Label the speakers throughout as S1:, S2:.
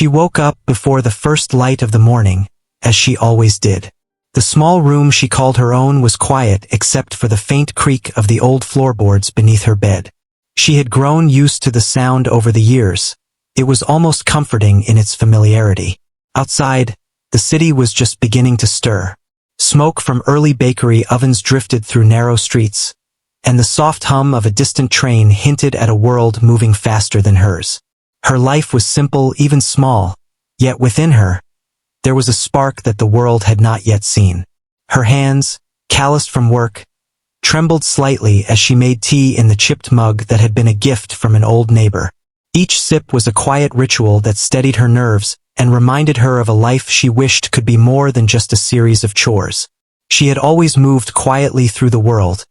S1: She woke up before the first light of the morning, as she always did. The small room she called her own was quiet except for the faint creak of the old floorboards beneath her bed. She had grown used to the sound over the years. It was almost comforting in its familiarity. Outside, the city was just beginning to stir. Smoke from early bakery ovens drifted through narrow streets, and the soft hum of a distant train hinted at a world moving faster than hers. Her life was simple, even small, yet within her, there was a spark that the world had not yet seen. Her hands, calloused from work, trembled slightly as she made tea in the chipped mug that had been a gift from an old neighbor. Each sip was a quiet ritual that steadied her nerves and reminded her of a life she wished could be more than just a series of chores. She had always moved quietly through the world,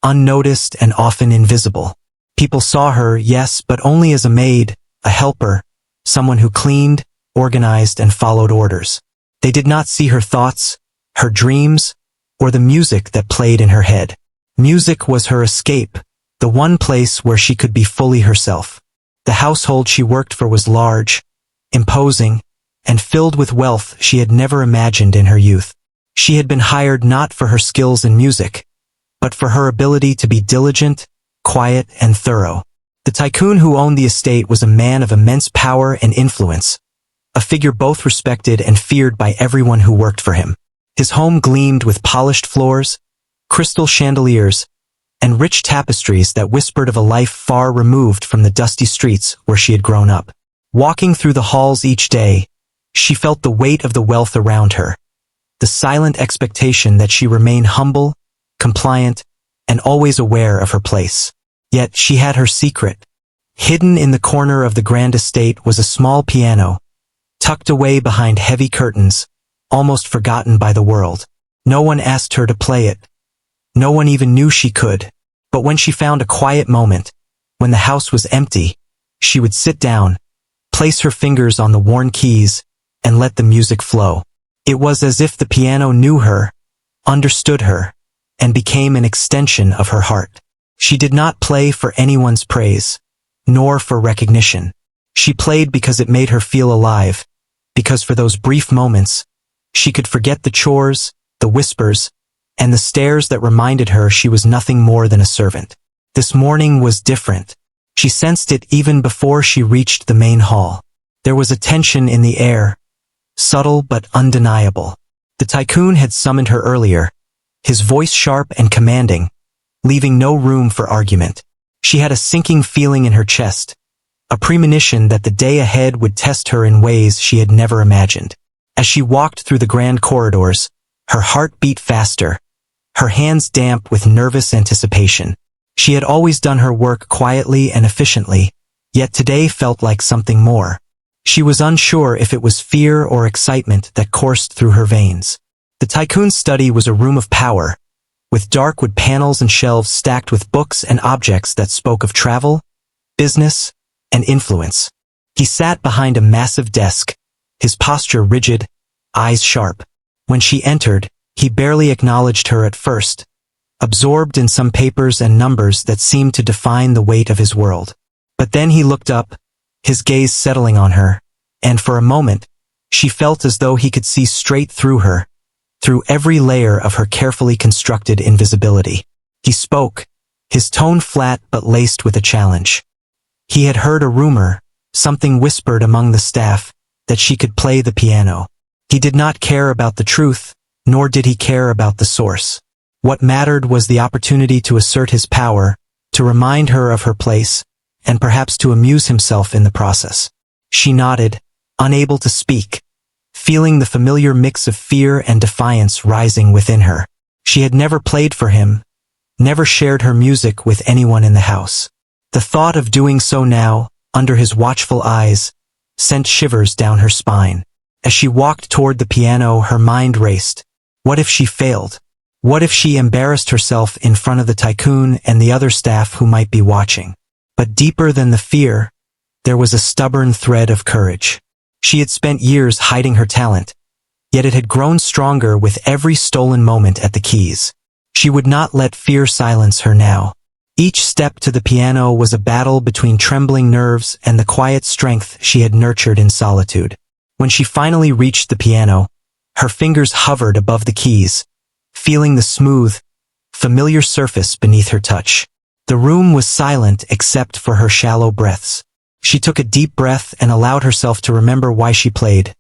S1: unnoticed and often invisible. People saw her, yes, but only as a maid, a helper, someone who cleaned, organized, and followed orders. They did not see her thoughts, her dreams, or the music that played in her head. Music was her escape, the one place where she could be fully herself. The household she worked for was large, imposing, and filled with wealth she had never imagined in her youth. She had been hired not for her skills in music, but for her ability to be diligent, quiet, and thorough. The tycoon who owned the estate was a man of immense power and influence, a figure both respected and feared by everyone who worked for him. His home gleamed with polished floors, crystal chandeliers, and rich tapestries that whispered of a life far removed from the dusty streets where she had grown up. Walking through the halls each day, she felt the weight of the wealth around her, the silent expectation that she remain humble, compliant, and always aware of her place. Yet she had her secret. Hidden in the corner of the grand estate was a small piano, tucked away behind heavy curtains, almost forgotten by the world. No one asked her to play it. No one even knew she could. But when she found a quiet moment, when the house was empty, she would sit down, place her fingers on the worn keys, and let the music flow. It was as if the piano knew her, understood her, and became an extension of her heart. She did not play for anyone's praise, nor for recognition. She played because it made her feel alive, because for those brief moments, she could forget the chores, the whispers, and the stares that reminded her she was nothing more than a servant. This morning was different. She sensed it even before she reached the main hall. There was a tension in the air, subtle but undeniable. The tycoon had summoned her earlier, his voice sharp and commanding, leaving no room for argument. She had a sinking feeling in her chest, a premonition that the day ahead would test her in ways she had never imagined. As she walked through the grand corridors, her heart beat faster, her hands damp with nervous anticipation. She had always done her work quietly and efficiently, yet today felt like something more. She was unsure if it was fear or excitement that coursed through her veins. The tycoon's study was a room of power, with dark wood panels and shelves stacked with books and objects that spoke of travel, business, and influence. He sat behind a massive desk, his posture rigid, eyes sharp. When she entered, he barely acknowledged her at first, absorbed in some papers and numbers that seemed to define the weight of his world. But then he looked up, his gaze settling on her, and for a moment, she felt as though he could see straight through her, through every layer of her carefully constructed invisibility. He spoke, his tone flat but laced with a challenge. He had heard a rumor, something whispered among the staff, that she could play the piano. He did not care about the truth, nor did he care about the source. What mattered was the opportunity to assert his power, to remind her of her place, and perhaps to amuse himself in the process. She nodded, unable to speak, feeling the familiar mix of fear and defiance rising within her. She had never played for him, never shared her music with anyone in the house. The thought of doing so now, under his watchful eyes, sent shivers down her spine. As she walked toward the piano, her mind raced. What if she failed? What if she embarrassed herself in front of the tycoon and the other staff who might be watching? But deeper than the fear, there was a stubborn thread of courage. She had spent years hiding her talent, yet it had grown stronger with every stolen moment at the keys. She would not let fear silence her now. Each step to the piano was a battle between trembling nerves and the quiet strength she had nurtured in solitude. When she finally reached the piano, her fingers hovered above the keys, feeling the smooth, familiar surface beneath her touch. The room was silent except for her shallow breaths. She took a deep breath and allowed herself to remember why she played.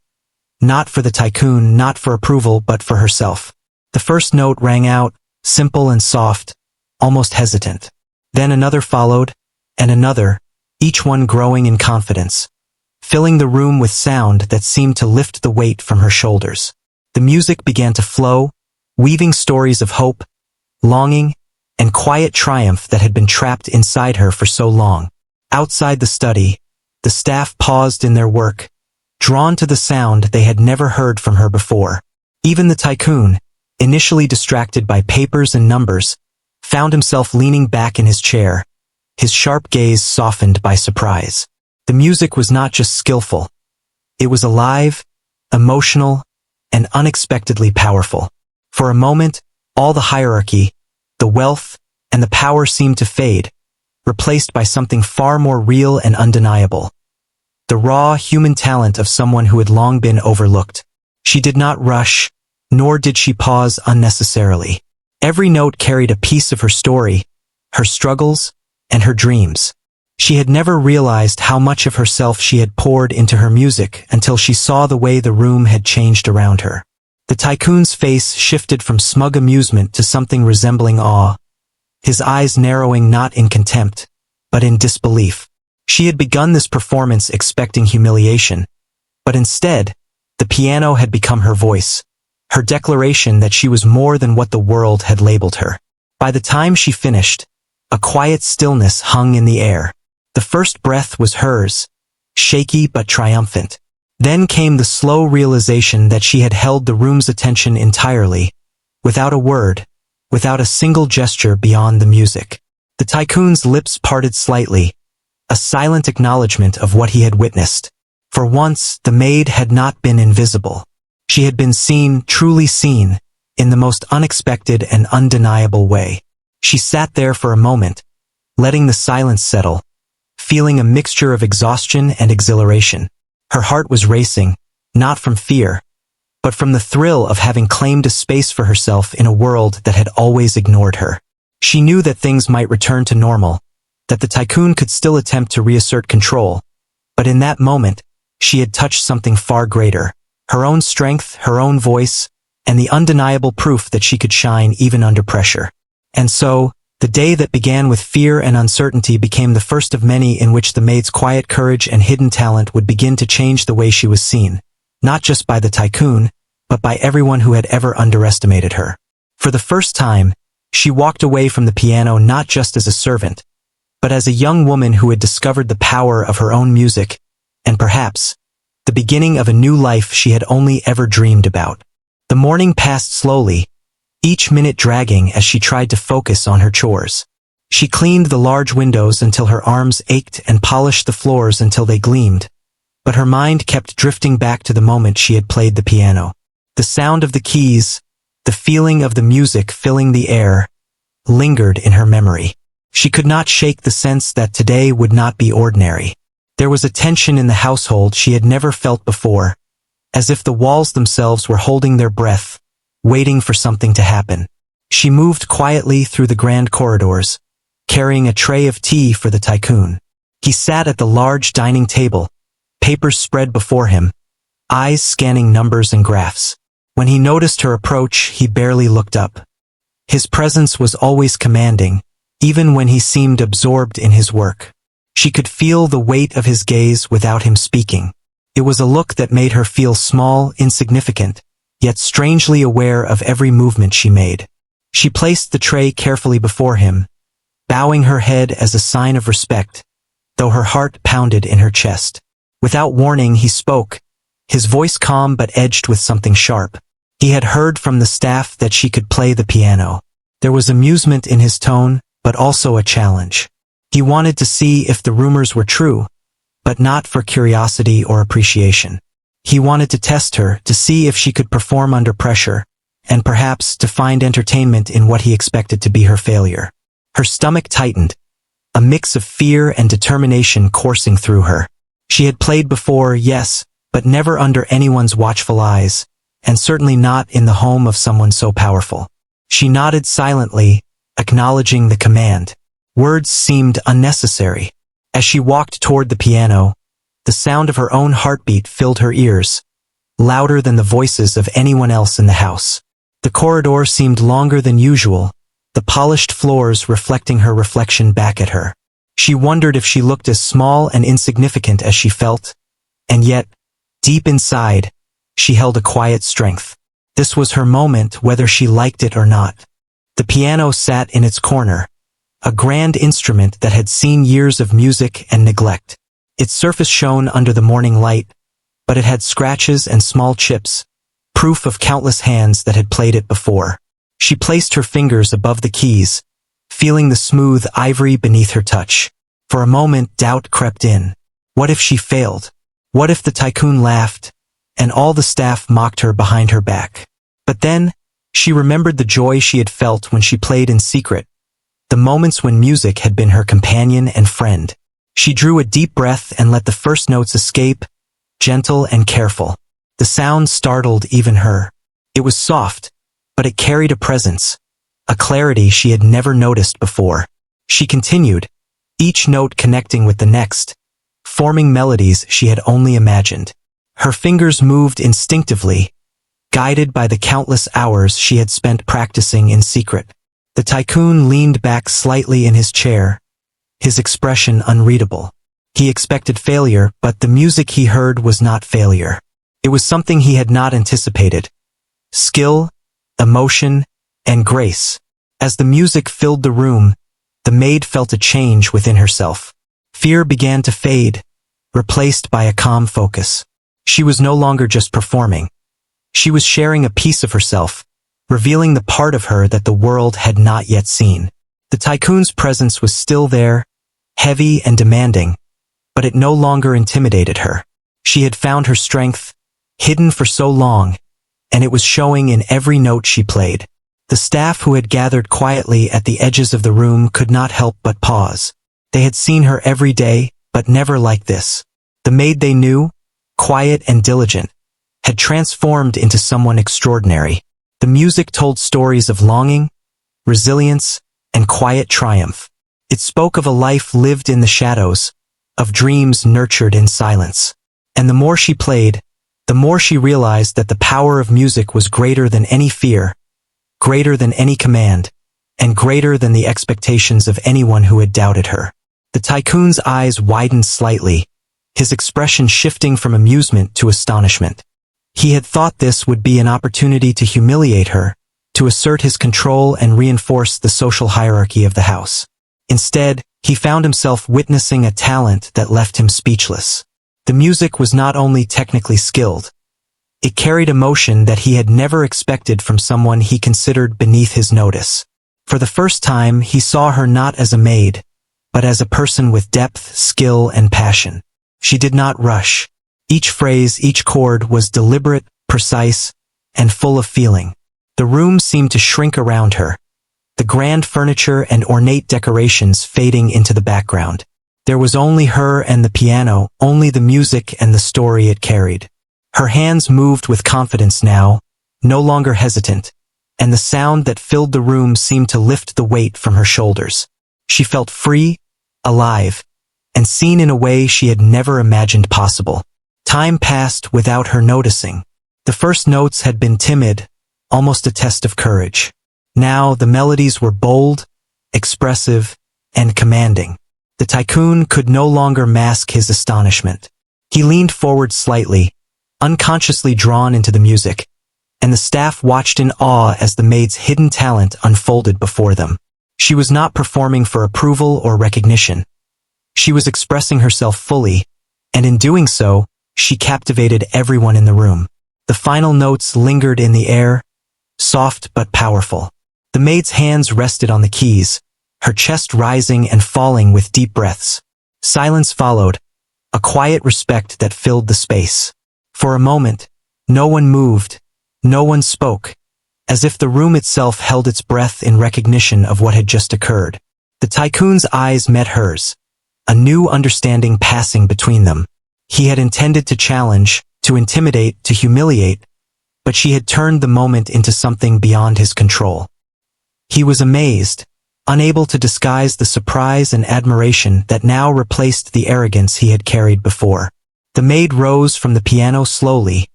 S1: Not for the tycoon, not for approval, but for herself. The first note rang out, simple and soft, almost hesitant. Then another followed, and another, each one growing in confidence, filling the room with sound that seemed to lift the weight from her shoulders. The music began to flow, weaving stories of hope, longing, and quiet triumph that had been trapped inside her for so long. Outside the study, the staff paused in their work, drawn to the sound they had never heard from her before. Even the tycoon, initially distracted by papers and numbers, found himself leaning back in his chair, his sharp gaze softened by surprise. The music was not just skillful. It was alive, emotional, and unexpectedly powerful. For a moment, all the hierarchy, the wealth, and the power seemed to fade, replaced by something far more real and undeniable. The raw human talent of someone who had long been overlooked. She did not rush, nor did she pause unnecessarily. Every note carried a piece of her story, her struggles, and her dreams. She had never realized how much of herself she had poured into her music until she saw the way the room had changed around her. The tycoon's face shifted from smug amusement to something resembling awe, his eyes narrowing not in contempt, but in disbelief. She had begun this performance expecting humiliation, but instead, the piano had become her voice, her declaration that she was more than what the world had labeled her. By the time she finished, a quiet stillness hung in the air. The first breath was hers, shaky but triumphant. Then came the slow realization that she had held the room's attention entirely, without a word, without a single gesture beyond the music. The tycoon's lips parted slightly, a silent acknowledgement of what he had witnessed. For once, the maid had not been invisible. She had been seen, truly seen, in the most unexpected and undeniable way. She sat there for a moment, letting the silence settle, feeling a mixture of exhaustion and exhilaration. Her heart was racing, not from fear, but from the thrill of having claimed a space for herself in a world that had always ignored her. She knew that things might return to normal, that the tycoon could still attempt to reassert control, but in that moment, she had touched something far greater, her own strength, her own voice, and the undeniable proof that she could shine even under pressure. And so, the day that began with fear and uncertainty became the first of many in which the maid's quiet courage and hidden talent would begin to change the way she was seen, not just by the tycoon, but by everyone who had ever underestimated her. For the first time, she walked away from the piano not just as a servant, but as a young woman who had discovered the power of her own music, and perhaps, the beginning of a new life she had only ever dreamed about. The morning passed slowly, each minute dragging as she tried to focus on her chores. She cleaned the large windows until her arms ached and polished the floors until they gleamed, but her mind kept drifting back to the moment she had played the piano. The sound of the keys, the feeling of the music filling the air, lingered in her memory. She could not shake the sense that today would not be ordinary. There was a tension in the household she had never felt before, as if the walls themselves were holding their breath, waiting for something to happen. She moved quietly through the grand corridors, carrying a tray of tea for the tycoon. He sat at the large dining table, papers spread before him, eyes scanning numbers and graphs. When he noticed her approach, he barely looked up. His presence was always commanding, even when he seemed absorbed in his work. She could feel the weight of his gaze without him speaking. It was a look that made her feel small, insignificant, yet strangely aware of every movement she made. She placed the tray carefully before him, bowing her head as a sign of respect, though her heart pounded in her chest. Without warning, he spoke, his voice calm but edged with something sharp. He had heard from the staff that she could play the piano. There was amusement in his tone, but also a challenge. He wanted to see if the rumors were true, but not for curiosity or appreciation. He wanted to test her, to see if she could perform under pressure, and perhaps to find entertainment in what he expected to be her failure. Her stomach tightened, a mix of fear and determination coursing through her. She had played before, yes, but never under anyone's watchful eyes, and certainly not in the home of someone so powerful. She nodded silently, acknowledging the command. Words seemed unnecessary. As she walked toward the piano, the sound of her own heartbeat filled her ears, louder than the voices of anyone else in the house. The corridor seemed longer than usual, the polished floors reflecting her reflection back at her. She wondered if she looked as small and insignificant as she felt, and yet, deep inside, she held a quiet strength. This was her moment whether she liked it or not. The piano sat in its corner, a grand instrument that had seen years of music and neglect. Its surface shone under the morning light, but it had scratches and small chips, proof of countless hands that had played it before. She placed her fingers above the keys, feeling the smooth ivory beneath her touch. For a moment doubt crept in. What if she failed? What if the tycoon laughed, and all the staff mocked her behind her back? But then, she remembered the joy she had felt when she played in secret, the moments when music had been her companion and friend. She drew a deep breath and let the first notes escape, gentle and careful. The sound startled even her. It was soft, but it carried a presence, a clarity she had never noticed before. She continued, each note connecting with the next, forming melodies she had only imagined. Her fingers moved instinctively, guided by the countless hours she had spent practicing in secret. The tycoon leaned back slightly in his chair, his expression unreadable. He expected failure, but the music he heard was not failure. It was something he had not anticipated. Skill, emotion, and grace. As the music filled the room, the maid felt a change within herself. Fear began to fade, replaced by a calm focus. She was no longer just performing. She was sharing a piece of herself, revealing the part of her that the world had not yet seen. The tycoon's presence was still there, heavy and demanding, but it no longer intimidated her. She had found her strength, hidden for so long, and it was showing in every note she played. The staff who had gathered quietly at the edges of the room could not help but pause. They had seen her every day, but never like this. The maid they knew, quiet and diligent, had transformed into someone extraordinary. The music told stories of longing, resilience, and quiet triumph. It spoke of a life lived in the shadows, of dreams nurtured in silence. And the more she played, the more she realized that the power of music was greater than any fear, greater than any command, and greater than the expectations of anyone who had doubted her. The tycoon's eyes widened slightly, his expression shifting from amusement to astonishment. He had thought this would be an opportunity to humiliate her, to assert his control and reinforce the social hierarchy of the house. Instead, he found himself witnessing a talent that left him speechless. The music was not only technically skilled, it carried emotion that he had never expected from someone he considered beneath his notice. For the first time, he saw her not as a maid, but as a person with depth, skill, and passion. She did not rush. Each phrase, each chord was deliberate, precise, and full of feeling. The room seemed to shrink around her, the grand furniture and ornate decorations fading into the background. There was only her and the piano, only the music and the story it carried. Her hands moved with confidence now, no longer hesitant, and the sound that filled the room seemed to lift the weight from her shoulders. She felt free, alive, and seen in a way she had never imagined possible. Time passed without her noticing. The first notes had been timid, almost a test of courage. Now the melodies were bold, expressive, and commanding. The tycoon could no longer mask his astonishment. He leaned forward slightly, unconsciously drawn into the music, and the staff watched in awe as the maid's hidden talent unfolded before them. She was not performing for approval or recognition. She was expressing herself fully, and in doing so, she captivated everyone in the room. The final notes lingered in the air, soft but powerful. The maid's hands rested on the keys, her chest rising and falling with deep breaths. Silence followed, a quiet respect that filled the space. For a moment, no one moved, no one spoke, as if the room itself held its breath in recognition of what had just occurred. The tycoon's eyes met hers, a new understanding passing between them. He had intended to challenge, to intimidate, to humiliate, but she had turned the moment into something beyond his control. He was amazed, unable to disguise the surprise and admiration that now replaced the arrogance he had carried before. The maid rose from the piano slowly,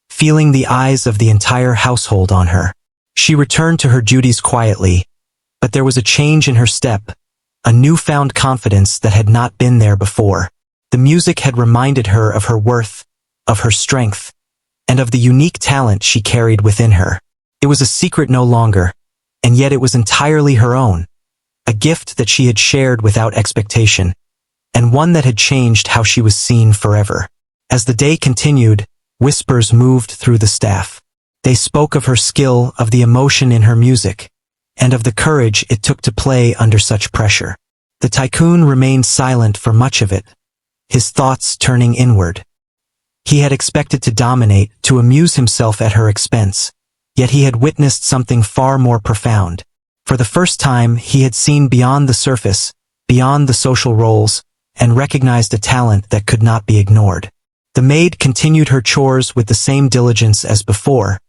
S1: feeling the eyes of the entire household on her. She returned to her duties quietly, but there was a change in her step, a newfound confidence that had not been there before. The music had reminded her of her worth, of her strength, and of the unique talent she carried within her. It was a secret no longer, and yet it was entirely her own, a gift that she had shared without expectation, and one that had changed how she was seen forever. As the day continued, whispers moved through the staff. They spoke of her skill, of the emotion in her music, and of the courage it took to play under such pressure. The tycoon remained silent for much of it, his thoughts turning inward. He had expected to dominate, to amuse himself at her expense, yet he had witnessed something far more profound. For the first time, he had seen beyond the surface, beyond the social roles, and recognized a talent that could not be ignored. The maid continued her chores with the same diligence as before,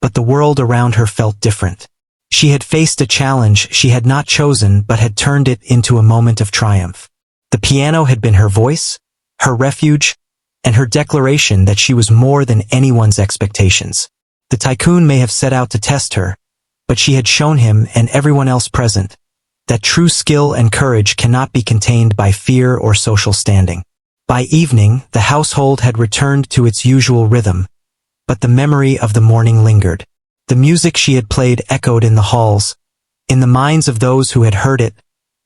S1: but the world around her felt different. She had faced a challenge she had not chosen but had turned it into a moment of triumph. The piano had been her voice, her refuge, and her declaration that she was more than anyone's expectations. The tycoon may have set out to test her, but she had shown him and everyone else present that true skill and courage cannot be contained by fear or social standing. By evening, the household had returned to its usual rhythm, but the memory of the morning lingered. The music she had played echoed in the halls, in the minds of those who had heard it,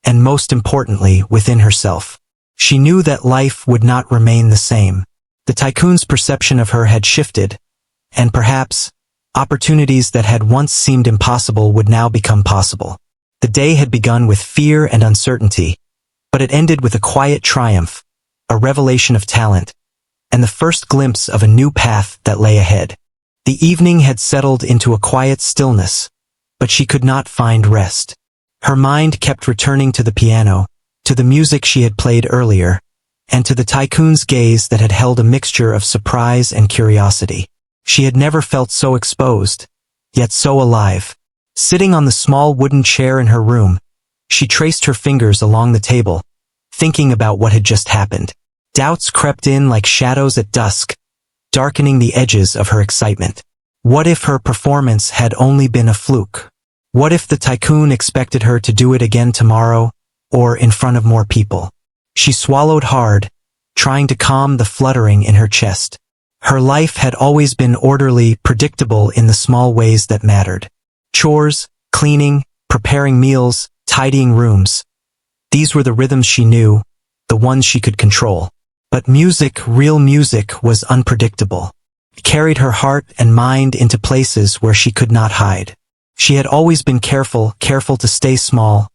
S1: and most importantly, within herself. She knew that life would not remain the same. The tycoon's perception of her had shifted, and perhaps, opportunities that had once seemed impossible would now become possible. The day had begun with fear and uncertainty, but it ended with a quiet triumph, a revelation of talent, and the first glimpse of a new path that lay ahead. The evening had settled into a quiet stillness, but she could not find rest. Her mind kept returning to the piano, to the music she had played earlier, and to the tycoon's gaze that had held a mixture of surprise and curiosity. She had never felt so exposed, yet so alive. Sitting on the small wooden chair in her room, she traced her fingers along the table, thinking about what had just happened. Doubts crept in like shadows at dusk, darkening the edges of her excitement. What if her performance had only been a fluke? What if the tycoon expected her to do it again tomorrow, or in front of more people? She swallowed hard, trying to calm the fluttering in her chest. Her life had always been orderly, predictable in the small ways that mattered. Chores, cleaning, preparing meals, tidying rooms. These were the rhythms she knew, the ones she could control. But music, real music, was unpredictable. It carried her heart and mind into places where she could not hide. She had always been careful to stay small,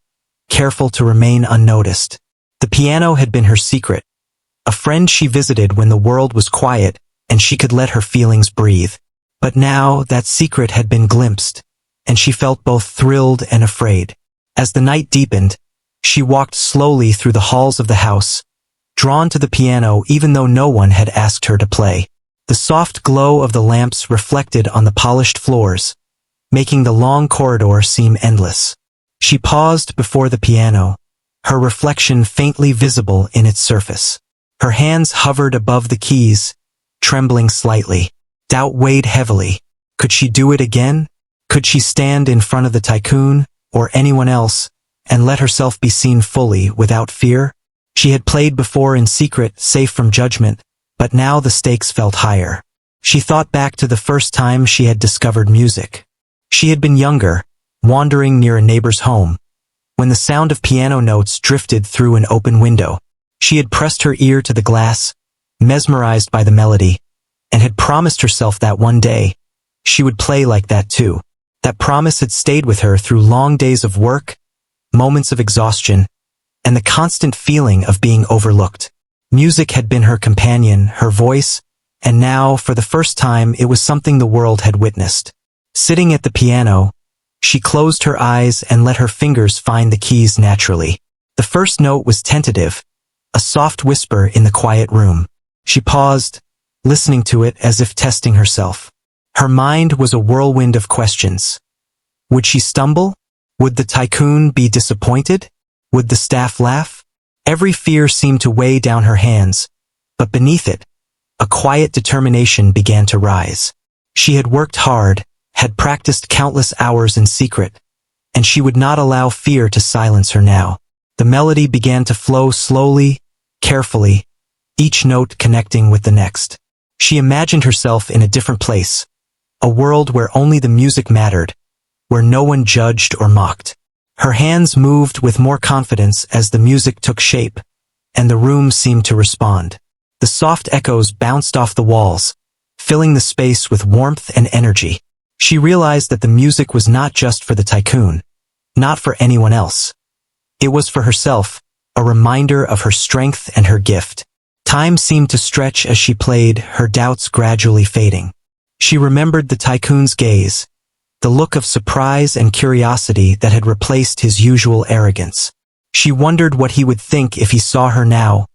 S1: careful to remain unnoticed. The piano had been her secret, a friend she visited when the world was quiet and she could let her feelings breathe. But now that secret had been glimpsed, and she felt both thrilled and afraid. As the night deepened, she walked slowly through the halls of the house, drawn to the piano even though no one had asked her to play. The soft glow of the lamps reflected on the polished floors, making the long corridor seem endless. She paused before the piano, her reflection faintly visible in its surface. Her hands hovered above the keys, trembling slightly. Doubt weighed heavily. Could she do it again? Could she stand in front of the tycoon, or anyone else, and let herself be seen fully without fear? She had played before in secret, safe from judgment, but now the stakes felt higher. She thought back to the first time she had discovered music. She had been younger, wandering near a neighbor's home, when the sound of piano notes drifted through an open window. She had pressed her ear to the glass, mesmerized by the melody, and had promised herself that one day, she would play like that too. That promise had stayed with her through long days of work, moments of exhaustion, and the constant feeling of being overlooked. Music had been her companion, her voice, and now, for the first time, it was something the world had witnessed. Sitting at the piano, she closed her eyes and let her fingers find the keys naturally. The first note was tentative, a soft whisper in the quiet room. She paused, listening to it as if testing herself. Her mind was a whirlwind of questions. Would she stumble? Would the tycoon be disappointed? Would the staff laugh? Every fear seemed to weigh down her hands, but beneath it, a quiet determination began to rise. She had worked hard, had practiced countless hours in secret, and she would not allow fear to silence her now. The melody began to flow slowly, carefully, each note connecting with the next. She imagined herself in a different place, a world where only the music mattered, where no one judged or mocked. Her hands moved with more confidence as the music took shape, and the room seemed to respond. The soft echoes bounced off the walls, filling the space with warmth and energy. She realized that the music was not just for the tycoon, not for anyone else. It was for herself, a reminder of her strength and her gift. Time seemed to stretch as she played, her doubts gradually fading. She remembered the tycoon's gaze, the look of surprise and curiosity that had replaced his usual arrogance. She wondered what he would think if he saw her now,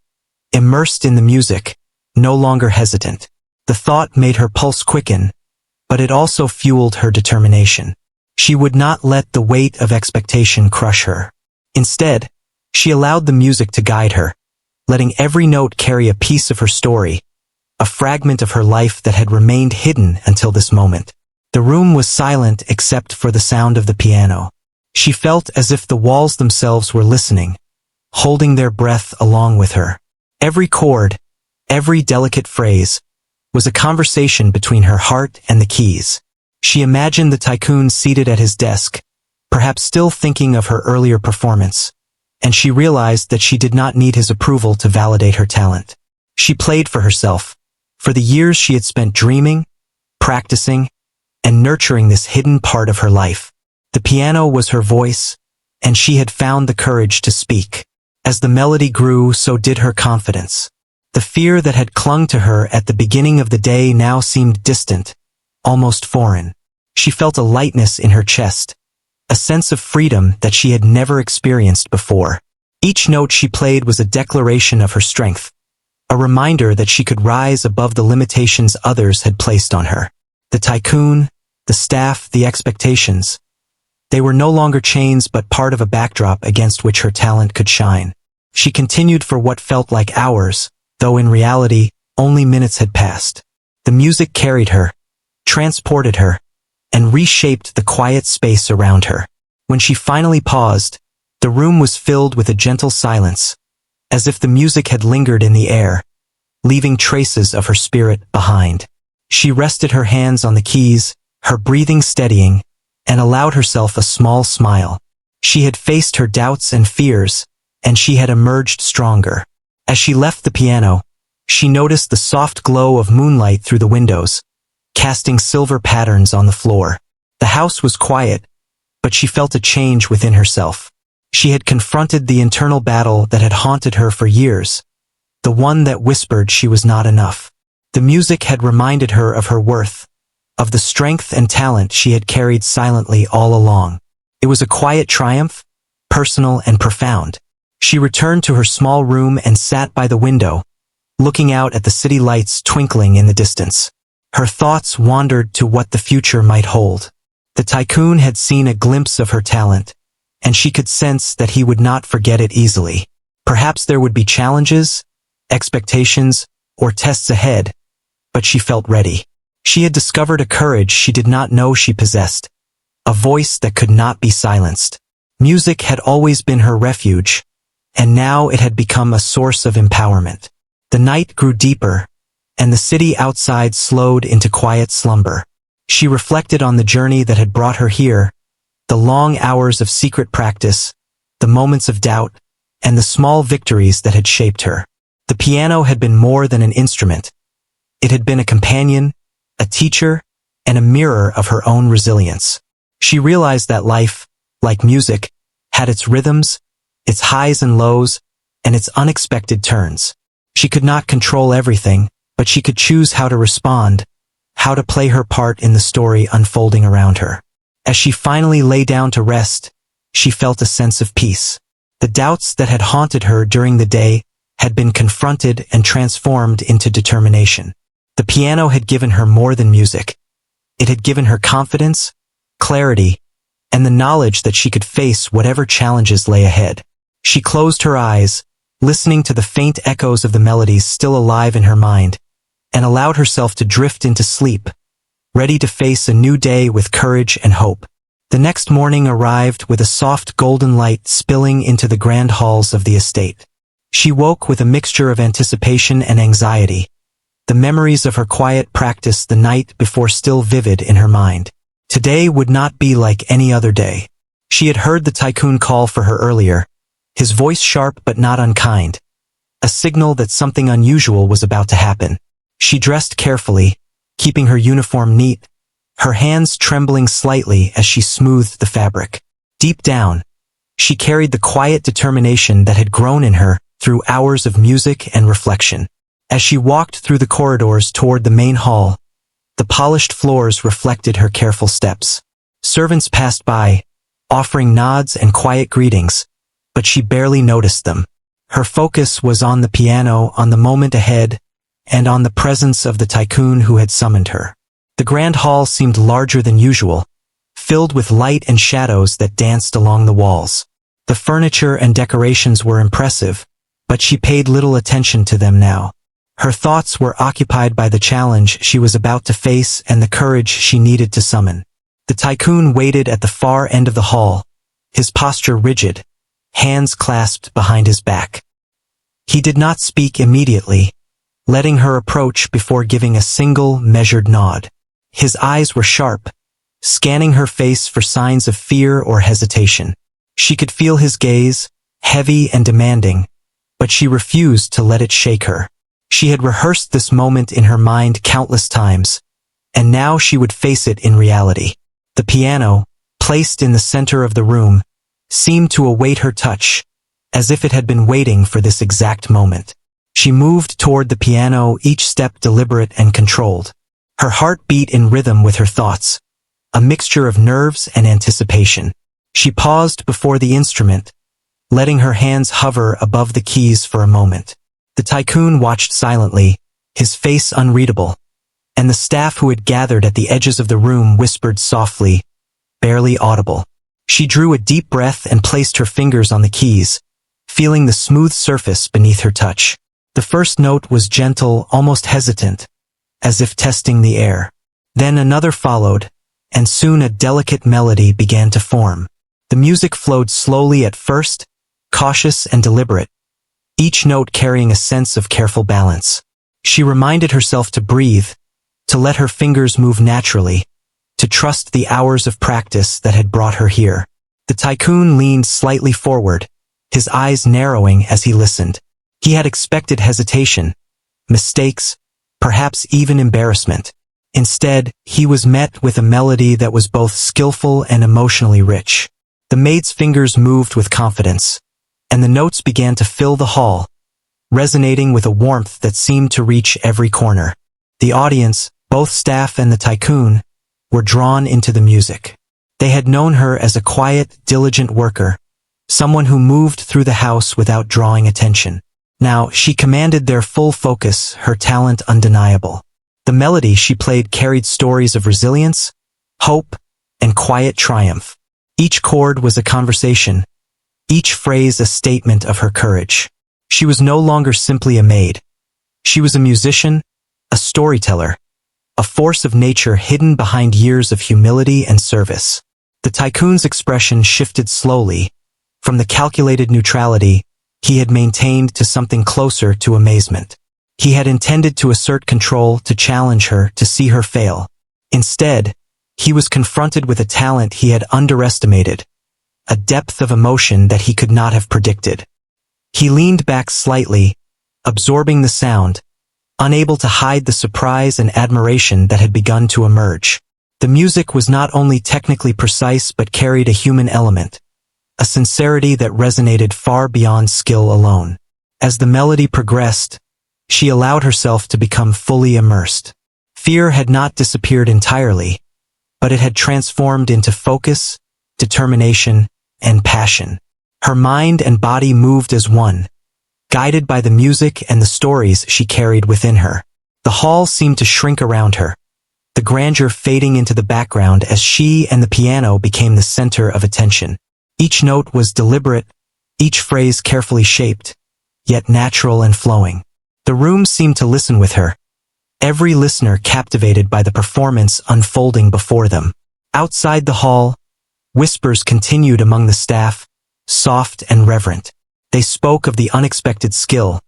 S1: immersed in the music, no longer hesitant. The thought made her pulse quicken, but it also fueled her determination. She would not let the weight of expectation crush her. Instead, she allowed the music to guide her, letting every note carry a piece of her story, a fragment of her life that had remained hidden until this moment. The room was silent except for the sound of the piano. She felt as if the walls themselves were listening, holding their breath along with her. Every chord, every delicate phrase, was a conversation between her heart and the keys. She imagined the tycoon seated at his desk, perhaps still thinking of her earlier performance, and she realized that she did not need his approval to validate her talent. She played for herself, for the years she had spent dreaming, practicing, and nurturing this hidden part of her life. The piano was her voice, and she had found the courage to speak. As the melody grew, so did her confidence. The fear that had clung to her at the beginning of the day now seemed distant, almost foreign. She felt a lightness in her chest, a sense of freedom that she had never experienced before. Each note she played was a declaration of her strength, a reminder that she could rise above the limitations others had placed on her. The tycoon, the staff, the expectations. They were no longer chains but part of a backdrop against which her talent could shine. She continued for what felt like hours, though in reality, only minutes had passed. The music carried her, transported her, and reshaped the quiet space around her. When she finally paused, the room was filled with a gentle silence, as if the music had lingered in the air, leaving traces of her spirit behind. She rested her hands on the keys, her breathing steadying, and allowed herself a small smile. She had faced her doubts and fears, and she had emerged stronger. As she left the piano, she noticed the soft glow of moonlight through the windows, casting silver patterns on the floor. The house was quiet, but she felt a change within herself. She had confronted the internal battle that had haunted her for years, the one that whispered she was not enough. The music had reminded her of her worth, of the strength and talent she had carried silently all along. It was a quiet triumph, personal and profound. She returned to her small room and sat by the window, looking out at the city lights twinkling in the distance. Her thoughts wandered to what the future might hold. The tycoon had seen a glimpse of her talent, and she could sense that he would not forget it easily. Perhaps there would be challenges, expectations, or tests ahead, but she felt ready. She had discovered a courage she did not know she possessed, a voice that could not be silenced. Music had always been her refuge, and now it had become a source of empowerment. The night grew deeper, and the city outside slowed into quiet slumber. She reflected on the journey that had brought her here, the long hours of secret practice, the moments of doubt, and the small victories that had shaped her. The piano had been more than an instrument. It had been a companion, a teacher, and a mirror of her own resilience. She realized that life, like music, had its rhythms, its highs and lows, and its unexpected turns. She could not control everything, but she could choose how to respond, how to play her part in the story unfolding around her. As she finally lay down to rest, she felt a sense of peace. The doubts that had haunted her during the day had been confronted and transformed into determination. The piano had given her more than music. It had given her confidence, clarity, and the knowledge that she could face whatever challenges lay ahead. She closed her eyes, listening to the faint echoes of the melodies still alive in her mind, and allowed herself to drift into sleep, ready to face a new day with courage and hope. The next morning arrived with a soft golden light spilling into the grand halls of the estate. She woke with a mixture of anticipation and anxiety, the memories of her quiet practice the night before still vivid in her mind. Today would not be like any other day. She had heard the tycoon call for her earlier, his voice sharp but not unkind, a signal that something unusual was about to happen. She dressed carefully, keeping her uniform neat, her hands trembling slightly as she smoothed the fabric. Deep down, she carried the quiet determination that had grown in her through hours of music and reflection. As she walked through the corridors toward the main hall, the polished floors reflected her careful steps. Servants passed by, offering nods and quiet greetings, but she barely noticed them. Her focus was on the piano, on the moment ahead, and on the presence of the tycoon who had summoned her. The grand hall seemed larger than usual, filled with light and shadows that danced along the walls. The furniture and decorations were impressive, but she paid little attention to them now. Her thoughts were occupied by the challenge she was about to face and the courage she needed to summon. The tycoon waited at the far end of the hall, his posture rigid, hands clasped behind his back. He did not speak immediately, letting her approach before giving a single, measured nod. His eyes were sharp, scanning her face for signs of fear or hesitation. She could feel his gaze, heavy and demanding, but she refused to let it shake her. She had rehearsed this moment in her mind countless times, and now she would face it in reality. The piano, placed in the center of the room, seemed to await her touch, as if it had been waiting for this exact moment. She moved toward the piano, each step deliberate and controlled. Her heart beat in rhythm with her thoughts, a mixture of nerves and anticipation. She paused before the instrument, letting her hands hover above the keys for a moment. The tycoon watched silently, his face unreadable, and the staff who had gathered at the edges of the room whispered softly, barely audible. She drew a deep breath and placed her fingers on the keys, feeling the smooth surface beneath her touch. The first note was gentle, almost hesitant, as if testing the air. Then another followed, and soon a delicate melody began to form. The music flowed slowly at first, cautious and deliberate, each note carrying a sense of careful balance. She reminded herself to breathe, to let her fingers move naturally, to trust the hours of practice that had brought her here. The tycoon leaned slightly forward, his eyes narrowing as he listened. He had expected hesitation, mistakes, perhaps even embarrassment. Instead, he was met with a melody that was both skillful and emotionally rich. The maid's fingers moved with confidence, and the notes began to fill the hall, resonating with a warmth that seemed to reach every corner. The audience, both staff and the tycoon, were drawn into the music. They had known her as a quiet, diligent worker, someone who moved through the house without drawing attention. Now, she commanded their full focus, her talent undeniable. The melody she played carried stories of resilience, hope, and quiet triumph. Each chord was a conversation, each phrase a statement of her courage. She was no longer simply a maid. She was a musician, a storyteller, a force of nature hidden behind years of humility and service. The tycoon's expression shifted slowly, from the calculated neutrality he had maintained to something closer to amazement. He had intended to assert control, to challenge her, to see her fail. Instead, he was confronted with a talent he had underestimated, a depth of emotion that he could not have predicted. He leaned back slightly, absorbing the sound, unable to hide the surprise and admiration that had begun to emerge. The music was not only technically precise but carried a human element, a sincerity that resonated far beyond skill alone. As the melody progressed, she allowed herself to become fully immersed. Fear had not disappeared entirely, but it had transformed into focus, determination, and passion. Her mind and body moved as one, guided by the music and the stories she carried within her. The hall seemed to shrink around her, the grandeur fading into the background as she and the piano became the center of attention. Each note was deliberate, each phrase carefully shaped, yet natural and flowing. The room seemed to listen with her, every listener captivated by the performance unfolding before them. Outside the hall, whispers continued among the staff, soft and reverent. They spoke of the unexpected skill,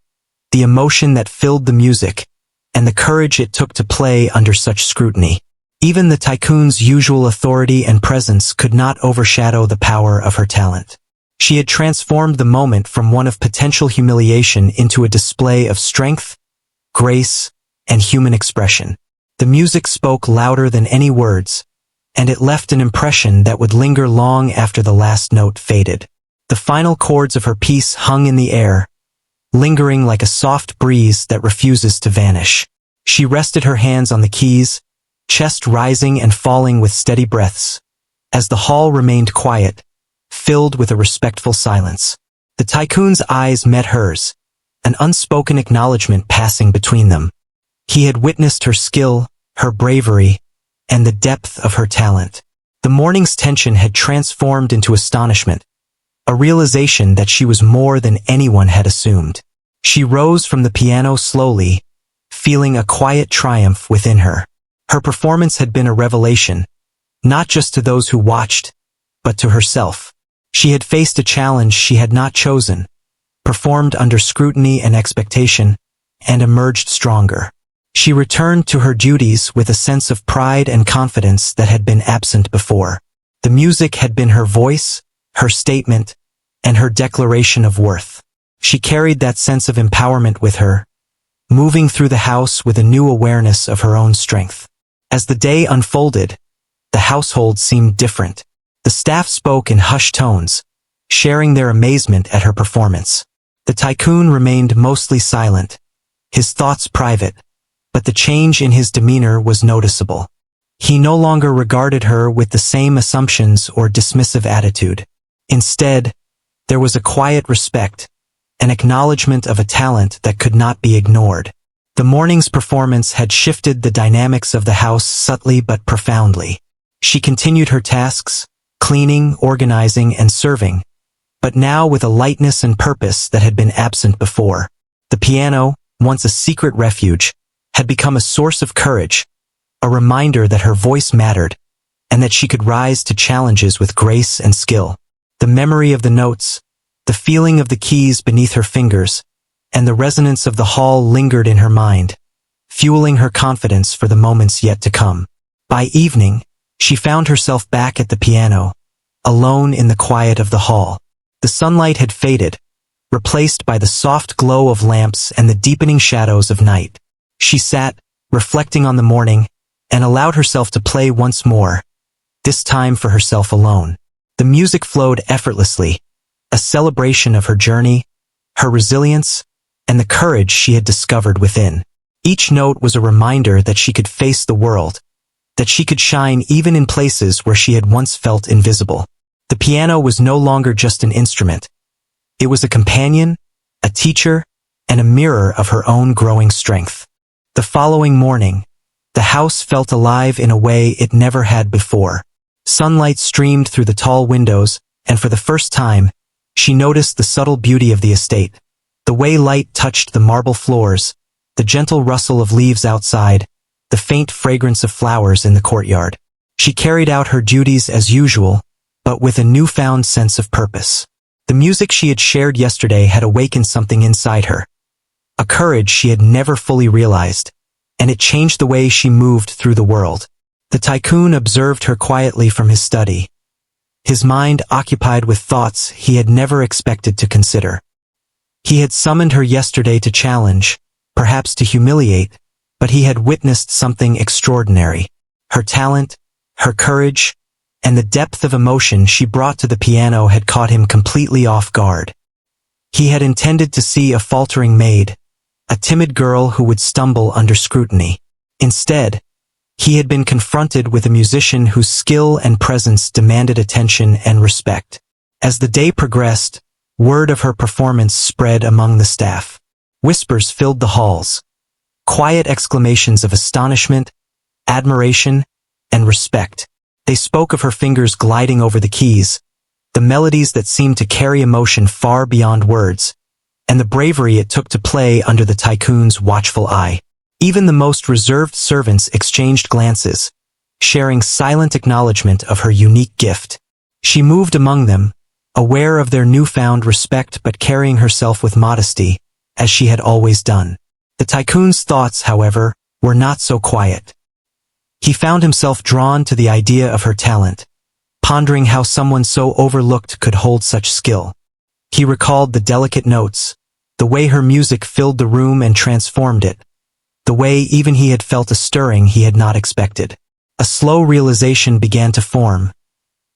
S1: the emotion that filled the music, and the courage it took to play under such scrutiny. Even the tycoon's usual authority and presence could not overshadow the power of her talent. She had transformed the moment from one of potential humiliation into a display of strength, grace, and human expression. The music spoke louder than any words, and it left an impression that would linger long after the last note faded. The final chords of her piece hung in the air, lingering like a soft breeze that refuses to vanish. She rested her hands on the keys, chest rising and falling with steady breaths, as the hall remained quiet, filled with a respectful silence. The tycoon's eyes met hers, an unspoken acknowledgement passing between them. He had witnessed her skill, her bravery, and the depth of her talent. The morning's tension had transformed into astonishment, a realization that she was more than anyone had assumed. She rose from the piano slowly, feeling a quiet triumph within her. Her performance had been a revelation, not just to those who watched, but to herself. She had faced a challenge she had not chosen, performed under scrutiny and expectation, and emerged stronger. She returned to her duties with a sense of pride and confidence that had been absent before. The music had been her voice, her statement, and her declaration of worth. She carried that sense of empowerment with her, moving through the house with a new awareness of her own strength. As the day unfolded, the household seemed different. The staff spoke in hushed tones, sharing their amazement at her performance. The tycoon remained mostly silent, his thoughts private, but the change in his demeanor was noticeable. He no longer regarded her with the same assumptions or dismissive attitude. Instead, there was a quiet respect, an acknowledgement of a talent that could not be ignored. The morning's performance had shifted the dynamics of the house subtly but profoundly. She continued her tasks, cleaning, organizing, and serving, but now with a lightness and purpose that had been absent before. The piano, once a secret refuge, had become a source of courage, a reminder that her voice mattered, and that she could rise to challenges with grace and skill. The memory of the notes, the feeling of the keys beneath her fingers, and the resonance of the hall lingered in her mind, fueling her confidence for the moments yet to come. By evening, she found herself back at the piano, alone in the quiet of the hall. The sunlight had faded, replaced by the soft glow of lamps and the deepening shadows of night. She sat, reflecting on the morning, and allowed herself to play once more, this time for herself alone. The music flowed effortlessly, a celebration of her journey, her resilience, and the courage she had discovered within. Each note was a reminder that she could face the world, that she could shine even in places where she had once felt invisible. The piano was no longer just an instrument. It was a companion, a teacher, and a mirror of her own growing strength. The following morning, the house felt alive in a way it never had before. Sunlight streamed through the tall windows, and for the first time, she noticed the subtle beauty of the estate. The way light touched the marble floors, the gentle rustle of leaves outside, the faint fragrance of flowers in the courtyard. She carried out her duties as usual, but with a newfound sense of purpose. The music she had shared yesterday had awakened something inside her, a courage she had never fully realized, and it changed the way she moved through the world. The tycoon observed her quietly from his study, his mind occupied with thoughts he had never expected to consider. He had summoned her yesterday to challenge, perhaps to humiliate, but he had witnessed something extraordinary. Her talent, her courage, and the depth of emotion she brought to the piano had caught him completely off guard. He had intended to see a faltering maid, a timid girl who would stumble under scrutiny. Instead, he had been confronted with a musician whose skill and presence demanded attention and respect. As the day progressed, word of her performance spread among the staff. Whispers filled the halls. Quiet exclamations of astonishment, admiration, and respect. They spoke of her fingers gliding over the keys, the melodies that seemed to carry emotion far beyond words, and the bravery it took to play under the tycoon's watchful eye. Even the most reserved servants exchanged glances, sharing silent acknowledgement of her unique gift. She moved among them, aware of their newfound respect but carrying herself with modesty, as she had always done. The tycoon's thoughts, however, were not so quiet. He found himself drawn to the idea of her talent, pondering how someone so overlooked could hold such skill. He recalled the delicate notes, the way her music filled the room and transformed it, the way even he had felt a stirring he had not expected. A slow realization began to form.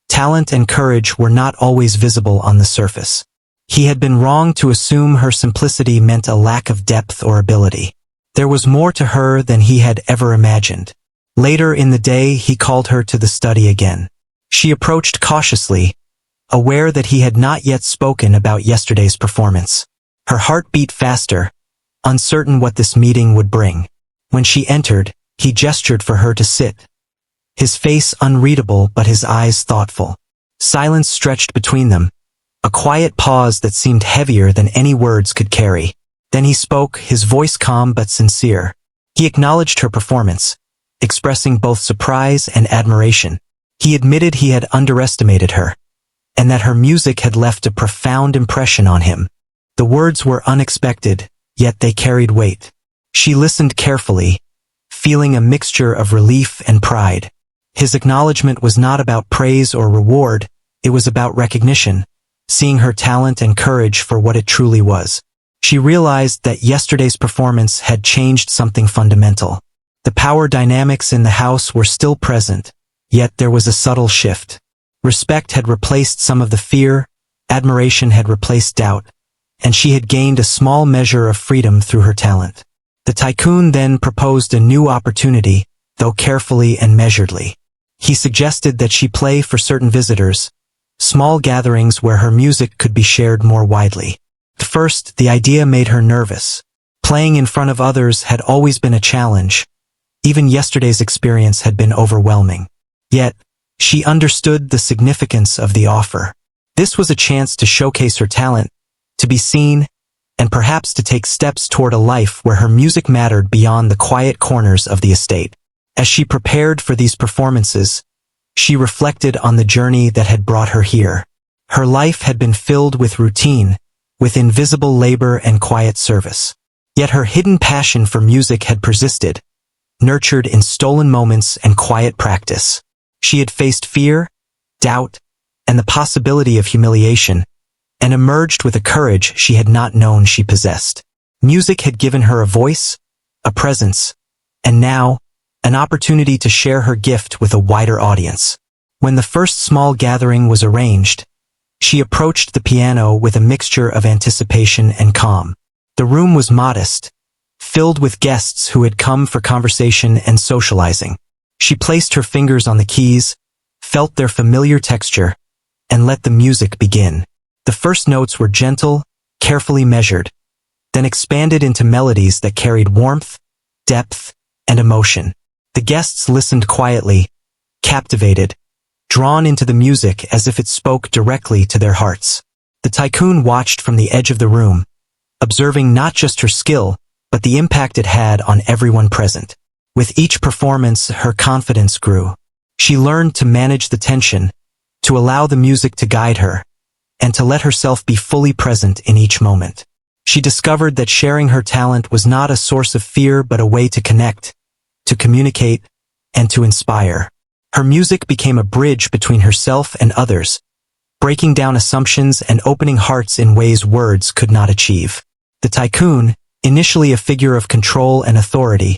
S1: Talent and courage were not always visible on the surface. He had been wrong to assume her simplicity meant a lack of depth or ability. There was more to her than he had ever imagined. Later in the day, he called her to the study again. She approached cautiously, aware that he had not yet spoken about yesterday's performance. Her heart beat faster, uncertain what this meeting would bring. When she entered, he gestured for her to sit. His face unreadable but his eyes thoughtful. Silence stretched between them, a quiet pause that seemed heavier than any words could carry. Then he spoke, his voice calm but sincere. He acknowledged her performance, expressing both surprise and admiration. He admitted he had underestimated her, and that her music had left a profound impression on him. The words were unexpected, yet they carried weight. She listened carefully, feeling a mixture of relief and pride. His acknowledgement was not about praise or reward, it was about recognition, seeing her talent and courage for what it truly was. She realized that yesterday's performance had changed something fundamental. The power dynamics in the house were still present, yet there was a subtle shift. Respect had replaced some of the fear, admiration had replaced doubt, and she had gained a small measure of freedom through her talent. The tycoon then proposed a new opportunity, though carefully and measuredly. He suggested that she play for certain visitors, small gatherings where her music could be shared more widely. At first, the idea made her nervous. Playing in front of others had always been a challenge. Even yesterday's experience had been overwhelming. Yet, she understood the significance of the offer. This was a chance to showcase her talent, to be seen, and perhaps to take steps toward a life where her music mattered beyond the quiet corners of the estate. As she prepared for these performances, she reflected on the journey that had brought her here. Her life had been filled with routine, with invisible labor and quiet service. Yet her hidden passion for music had persisted, nurtured in stolen moments and quiet practice. She had faced fear, doubt, and the possibility of humiliation, and emerged with a courage she had not known she possessed. Music had given her a voice, a presence, and now, an opportunity to share her gift with a wider audience. When the first small gathering was arranged, she approached the piano with a mixture of anticipation and calm. The room was modest, filled with guests who had come for conversation and socializing. She placed her fingers on the keys, felt their familiar texture, and let the music begin. The first notes were gentle, carefully measured, then expanded into melodies that carried warmth, depth, and emotion. The guests listened quietly, captivated, drawn into the music as if it spoke directly to their hearts. The tycoon watched from the edge of the room, observing not just her skill, but the impact it had on everyone present. With each performance, her confidence grew. She learned to manage the tension, to allow the music to guide her, and to let herself be fully present in each moment. She discovered that sharing her talent was not a source of fear but a way to connect, to communicate, and to inspire. Her music became a bridge between herself and others, breaking down assumptions and opening hearts in ways words could not achieve. The tycoon, initially a figure of control and authority,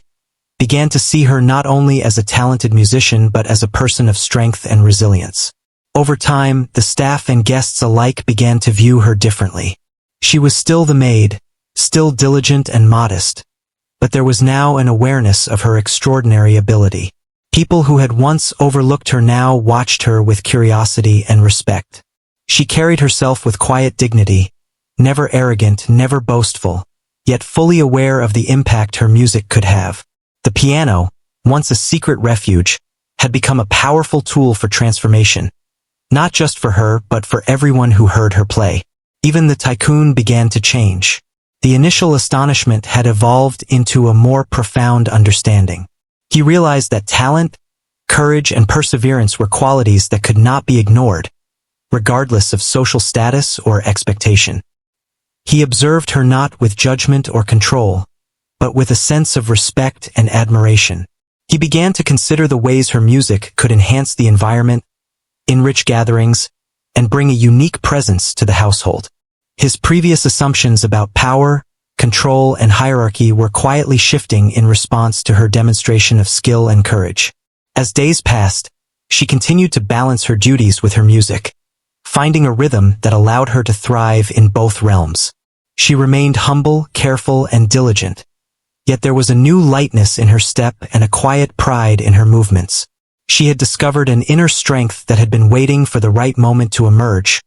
S1: began to see her not only as a talented musician but as a person of strength and resilience. Over time, the staff and guests alike began to view her differently. She was still the maid, still diligent and modest, but there was now an awareness of her extraordinary ability. People who had once overlooked her now watched her with curiosity and respect. She carried herself with quiet dignity, never arrogant, never boastful, yet fully aware of the impact her music could have. The piano, once a secret refuge, had become a powerful tool for transformation, not just for her but for everyone who heard her play. Even the tycoon began to change. The initial astonishment had evolved into a more profound understanding. He realized that talent, courage, and perseverance were qualities that could not be ignored, regardless of social status or expectation. He observed her not with judgment or control, but with a sense of respect and admiration. He began to consider the ways her music could enhance the environment, enrich gatherings, and bring a unique presence to the household. His previous assumptions about power, control, and hierarchy were quietly shifting in response to her demonstration of skill and courage. As days passed, she continued to balance her duties with her music, finding a rhythm that allowed her to thrive in both realms. She remained humble, careful, and diligent, yet there was a new lightness in her step and a quiet pride in her movements. She had discovered an inner strength that had been waiting for the right moment to emerge,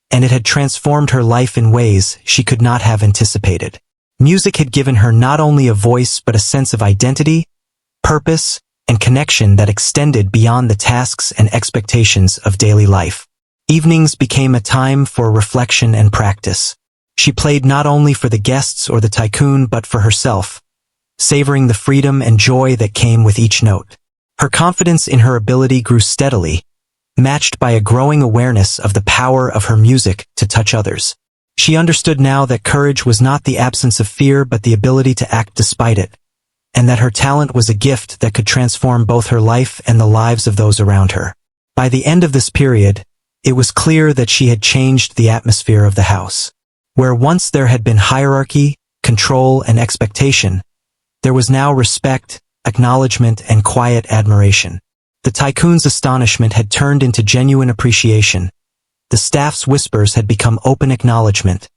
S1: and it had transformed her life in ways she could not have anticipated. Music had given her not only a voice but a sense of identity, purpose, and connection that extended beyond the tasks and expectations of daily life. Evenings became a time for reflection and practice. She played not only for the guests or the tycoon but for herself, savoring the freedom and joy that came with each note. Her confidence in her ability grew steadily, matched by a growing awareness of the power of her music to touch others. She understood now that courage was not the absence of fear but the ability to act despite it, and that her talent was a gift that could transform both her life and the lives of those around her. By the end of this period, it was clear that she had changed the atmosphere of the house. Where once there had been hierarchy, control, and expectation, there was now respect, acknowledgement, and quiet admiration. The tycoon's astonishment had turned into genuine appreciation. The staff's whispers had become open acknowledgement,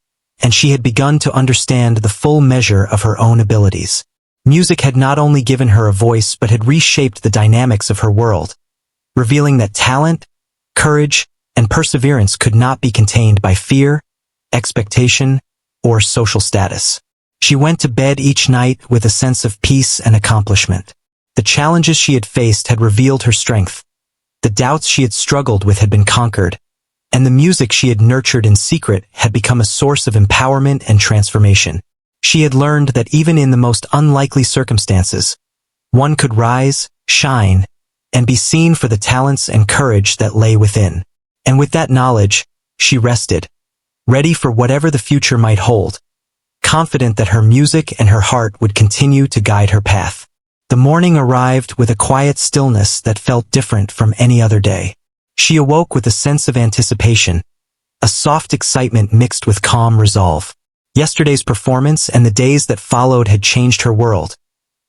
S1: and she had begun to understand the full measure of her own abilities. Music had not only given her a voice but had reshaped the dynamics of her world, revealing that talent, courage, and perseverance could not be contained by fear, expectation, or social status. She went to bed each night with a sense of peace and accomplishment. The challenges she had faced had revealed her strength. The doubts she had struggled with had been conquered, and the music she had nurtured in secret had become a source of empowerment and transformation. She had learned that even in the most unlikely circumstances, one could rise, shine, and be seen for the talents and courage that lay within. And with that knowledge, she rested, ready for whatever the future might hold, confident that her music and her heart would continue to guide her path. The morning arrived with a quiet stillness that felt different from any other day. She awoke with a sense of anticipation, a soft excitement mixed with calm resolve. Yesterday's performance and the days that followed had changed her world,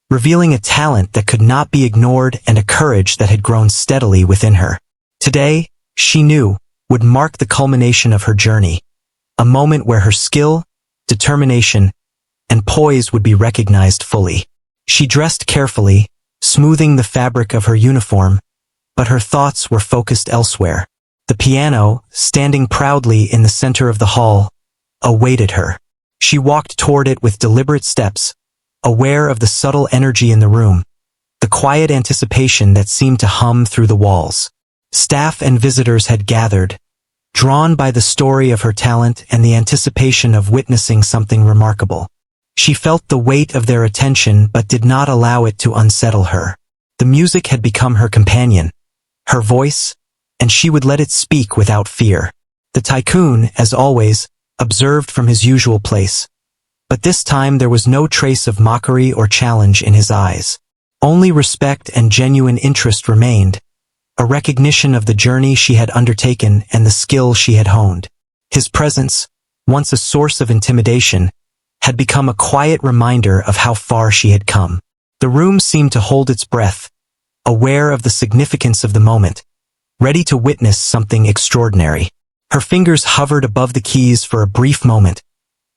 S1: revealing a talent that could not be ignored and a courage that had grown steadily within her. Today, she knew, would mark the culmination of her journey, a moment where her skill, determination, and poise would be recognized fully. She dressed carefully, smoothing the fabric of her uniform, but her thoughts were focused elsewhere. The piano, standing proudly in the center of the hall, awaited her. She walked toward it with deliberate steps, aware of the subtle energy in the room, the quiet anticipation that seemed to hum through the walls. Staff and visitors had gathered, drawn by the story of her talent and the anticipation of witnessing something remarkable. She felt the weight of their attention but did not allow it to unsettle her. The music had become her companion, her voice, and she would let it speak without fear. The tycoon, as always, observed from his usual place, but this time there was no trace of mockery or challenge in his eyes. Only respect and genuine interest remained, a recognition of the journey she had undertaken and the skill she had honed. His presence, once a source of intimidation, had become a quiet reminder of how far she had come. The room seemed to hold its breath, aware of the significance of the moment, ready to witness something extraordinary. Her fingers hovered above the keys for a brief moment,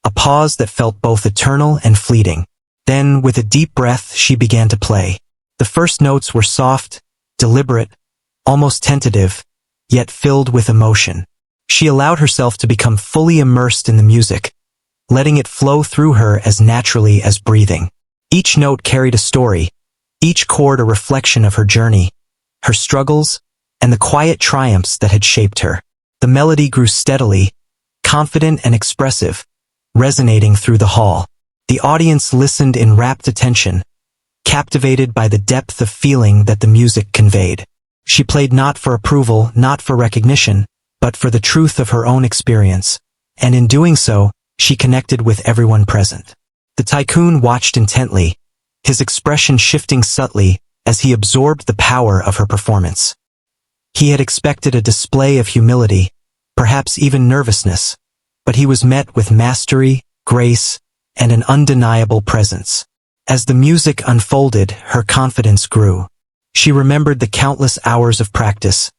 S1: a pause that felt both eternal and fleeting. Then, with a deep breath, she began to play. The first notes were soft, deliberate, almost tentative, yet filled with emotion. She allowed herself to become fully immersed in the music, letting it flow through her as naturally as breathing. Each note carried a story, each chord a reflection of her journey, her struggles, and the quiet triumphs that had shaped her. The melody grew steadily, confident and expressive, resonating through the hall. The audience listened in rapt attention, captivated by the depth of feeling that the music conveyed. She played not for approval, not for recognition, but for the truth of her own experience, and in doing so, she connected with everyone present. The tycoon watched intently, his expression shifting subtly as he absorbed the power of her performance. He had expected a display of humility, perhaps even nervousness, but he was met with mastery, grace, and an undeniable presence. As the music unfolded, her confidence grew. She remembered the countless hours of practice,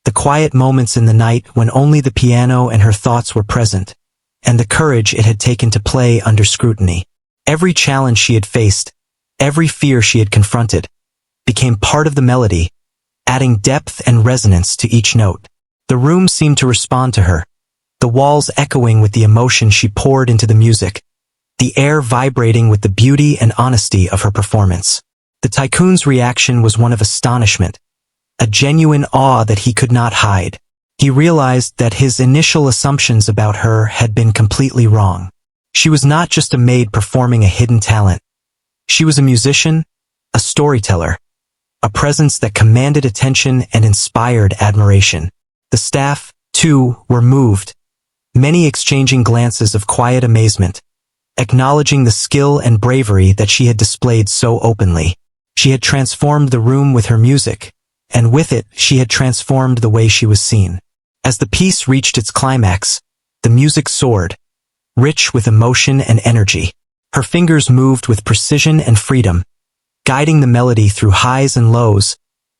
S1: the quiet moments in the night when only the piano and her thoughts were present, and the courage it had taken to play under scrutiny. Every challenge she had faced, every fear she had confronted, became part of the melody, adding depth and resonance to each note. The room seemed to respond to her, the walls echoing with the emotion she poured into the music, the air vibrating with the beauty and honesty of her performance. The tycoon's reaction was one of astonishment, a genuine awe that he could not hide. He realized that his initial assumptions about her had been completely wrong. She was not just a maid performing a hidden talent. She was a musician, a storyteller, a presence that commanded attention and inspired admiration. The staff, too, were moved, many exchanging glances of quiet amazement, acknowledging the skill and bravery that she had displayed so openly. She had transformed the room with her music, and with it she had transformed the way she was seen. As the piece reached its climax, the music soared, rich with emotion and energy. Her fingers moved with precision and freedom, guiding the melody through highs and lows,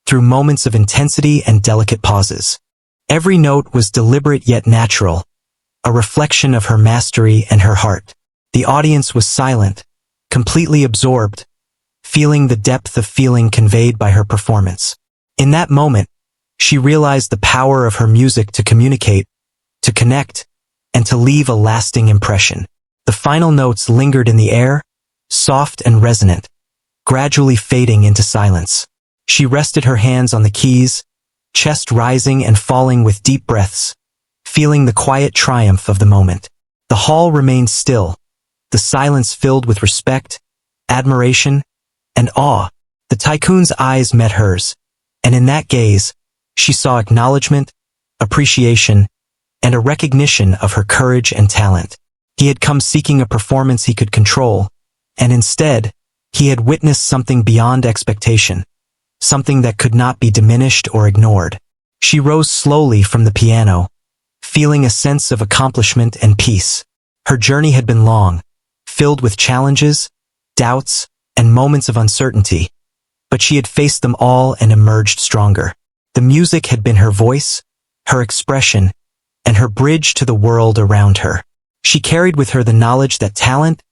S1: through moments of intensity and delicate pauses. Every note was deliberate yet natural, a reflection of her mastery and her heart. The audience was silent, completely absorbed, feeling the depth of feeling conveyed by her performance. In that moment, she realized the power of her music to communicate, to connect, and to leave a lasting impression. The final notes lingered in the air, soft and resonant, gradually fading into silence. She rested her hands on the keys, chest rising and falling with deep breaths, feeling the quiet triumph of the moment. The hall remained still, the silence filled with respect, admiration, and awe. The tycoon's eyes met hers, and in that gaze, she saw acknowledgement, appreciation, and a recognition of her courage and talent. He had come seeking a performance he could control, and instead, he had witnessed something beyond expectation, something that could not be diminished or ignored. She rose slowly from the piano, feeling a sense of accomplishment and peace. Her journey had been long, filled with challenges, doubts, and moments of uncertainty, but she had faced them all and emerged stronger. The music had been her voice, her expression, and her bridge to the world around her. She carried with her the knowledge that talent,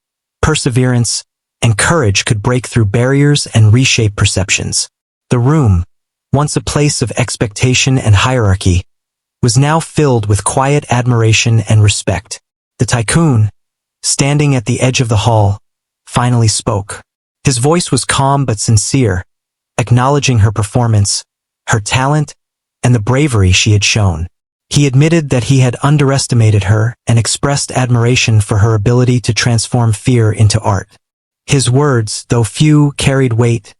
S1: perseverance, and courage could break through barriers and reshape perceptions. The room, once a place of expectation and hierarchy, was now filled with quiet admiration and respect. The tycoon, standing at the edge of the hall, finally spoke. His voice was calm but sincere, acknowledging her performance, her talent, and the bravery she had shown. He admitted that he had underestimated her and expressed admiration for her ability to transform fear into art. His words, though few, carried weight,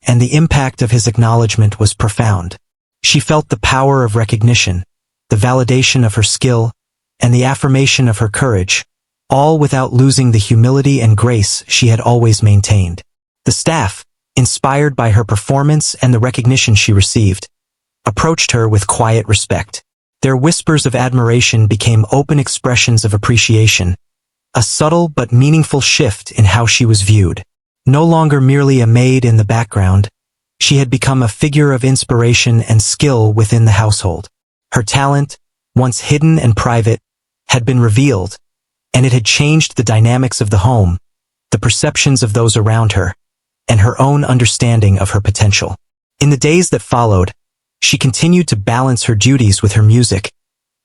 S1: and the impact of his acknowledgement was profound. She felt the power of recognition, the validation of her skill, and the affirmation of her courage, all without losing the humility and grace she had always maintained. The staff, inspired by her performance and the recognition she received, approached her with quiet respect. Their whispers of admiration became open expressions of appreciation, a subtle but meaningful shift in how she was viewed. No longer merely a maid in the background, she had become a figure of inspiration and skill within the household. Her talent, once hidden and private, had been revealed, and it had changed the dynamics of the home, the perceptions of those around her, and her own understanding of her potential. In the days that followed, she continued to balance her duties with her music,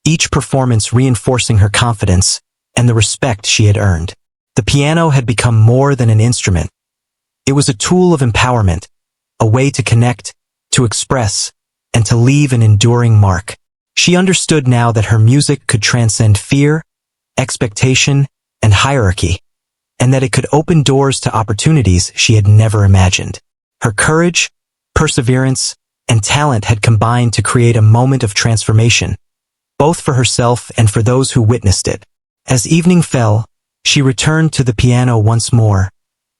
S1: each performance reinforcing her confidence and the respect she had earned. The piano had become more than an instrument. It was a tool of empowerment, a way to connect, to express, and to leave an enduring mark. She understood now that her music could transcend fear, expectation, and hierarchy, and that it could open doors to opportunities she had never imagined. Her courage, perseverance, and talent had combined to create a moment of transformation, both for herself and for those who witnessed it. As evening fell, she returned to the piano once more,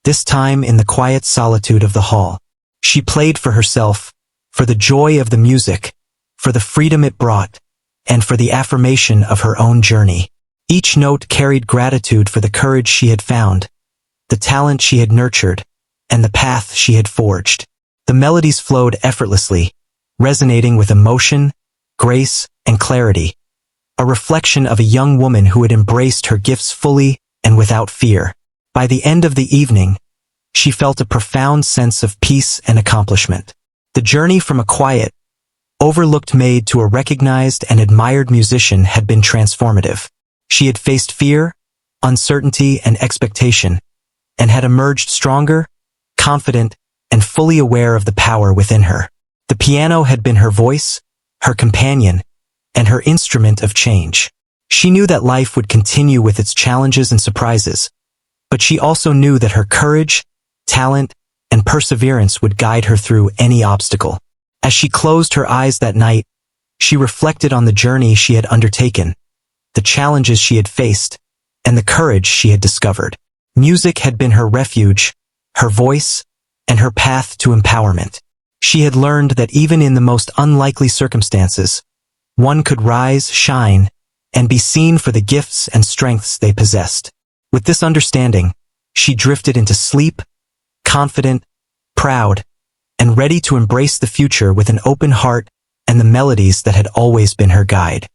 S1: this time in the quiet solitude of the hall. She played for herself, for the joy of the music, for the freedom it brought, and for the affirmation of her own journey. Each note carried gratitude for the courage she had found, the talent she had nurtured, and the path she had forged. The melodies flowed effortlessly, resonating with emotion, grace, and clarity, a reflection of a young woman who had embraced her gifts fully and without fear. By the end of the evening, she felt a profound sense of peace and accomplishment. The journey from a quiet, overlooked maid to a recognized and admired musician had been transformative. She had faced fear, uncertainty, and expectation, and had emerged stronger, confident, and fully aware of the power within her. The piano had been her voice, her companion, and her instrument of change. She knew that life would continue with its challenges and surprises, but she also knew that her courage, talent, and perseverance would guide her through any obstacle. As she closed her eyes that night, she reflected on the journey she had undertaken, the challenges she had faced, and the courage she had discovered. Music had been her refuge, her voice, and her path to empowerment. She had learned that even in the most unlikely circumstances, one could rise, shine, and be seen for the gifts and strengths they possessed. With this understanding, she drifted into sleep, confident, proud, and ready to embrace the future with an open heart and the melodies that had always been her guide.